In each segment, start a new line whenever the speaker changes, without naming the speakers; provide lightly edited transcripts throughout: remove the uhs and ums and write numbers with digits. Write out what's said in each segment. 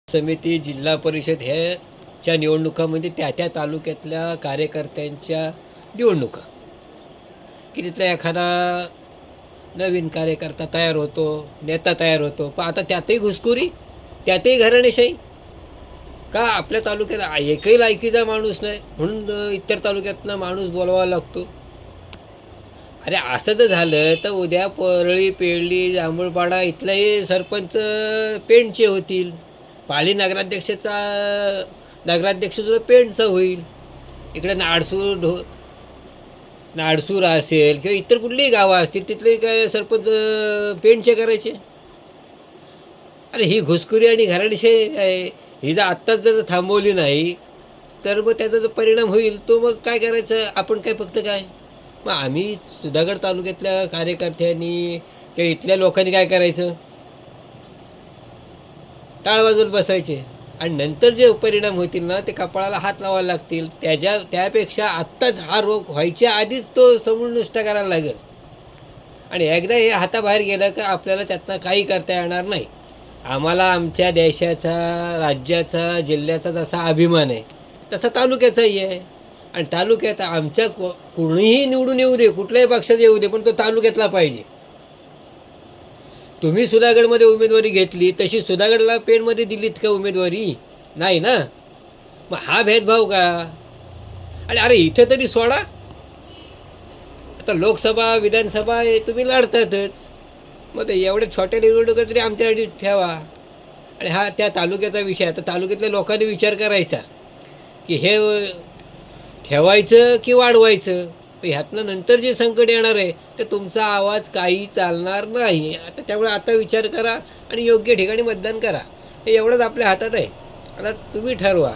समिती, जिल्हा परिषद ह्याच्या निवडणुकामध्ये त्या तालुक्यातल्या कार्यकर्त्यांच्या निवडणुका, की तिथला एखादा नवीन कार्यकर्ता तयार होतो, नेता तयार होतो. पण आता त्यातही घुसखोरी, त्यातही घराणेशाही. का आपल्या तालुक्याला एकही लायकीचा माणूस नाही म्हणून इतर तालुक्यातनं माणूस बोलवावा लागतो. अरे असं जर झालं तर उद्या परळी, पेडली, जांभूळपाडा इथलेही सरपंच पेंडचे होतील. पाली नगराध्यक्ष जो पेंडचा होईल. इकडे नाडसूर असेल किंवा इतर कुठलीही गावं असतील तिथले काय सरपंच पेंडचे करायचे. अरे ही घुसखोरी आणि घराणेशाही आहे. ही जर आत्ताच जर थांबवली नाही तर मग त्याचा जो परिणाम होईल तो मग काय करायचं आपण काय फक्त काय. मग आम्ही सुधागड तालुक्यातल्या कार्यकर्त्यांनी किंवा इथल्या लोकांनी काय करायचं, टाळ वाजवत बसायचे आणि नंतर जे परिणाम होतील ना ते कपाळाला हात लावायला लागतील. त्यापेक्षा आत्ताच हा रोग व्हायच्या आधीच तो समूळ नष्ट करायला लागेल. आणि एकदा हे हाताबाहेर गेलं का आपल्याला त्यातनं काही करता येणार नाही. आम्हाला आमच्या देशाचा, राज्याचा, जिल्ह्याचा जसा अभिमान आहे तसा तालुक्याचाही आहे. आणि तालुक्यात आमच्या कोणीही निवडून येऊ दे, कुठल्याही पक्षाचा येऊ दे, पण तो तालुक्यातला पाहिजे. तुम्ही सुधागडमध्ये उमेदवारी घेतली तशी सुधागडला पेणमध्ये दिलीत का उमेदवारी? नाही ना. मग हा भेदभाव का? आणि अरे इथं तरी सोडा, आता लोकसभा, विधानसभा हे तुम्ही लढतातच. मग ते एवढ्या छोट्या निवडणुका तरी आमच्यासाठी ठेवा. आणि हा त्या तालुक्याचा विषय. आता तालुक्यातल्या लोकांनी विचार करायचा की हे ठेवायचं की वाढवायचं. ह्यातनं नंतर जे संकट येणार आहे ते तुमचा आवाज काही चालणार नाही. आता त्यामुळे आता विचार करा आणि योग्य ठिकाणी मतदान करा. हे एवढंच आपल्या हातात आहे. आता तुम्ही ठरवा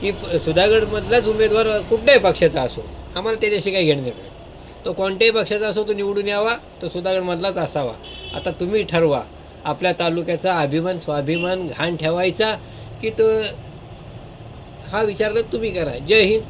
की सुधागडमधलाच उमेदवार कुठल्याही पक्षाचा असो, आम्हाला त्याच्याशी काही घेणं देणं नाही. तो कोणत्याही पक्षाचा असो तो निवडून यावा, तो सुधागडमधलाच असावा. आता तुम्ही ठरवा आपल्या तालुक्याचा अभिमान, स्वाभिमान घाण ठेवायचा की तो, हा विचार तर तुम्ही करा. जय हिंद.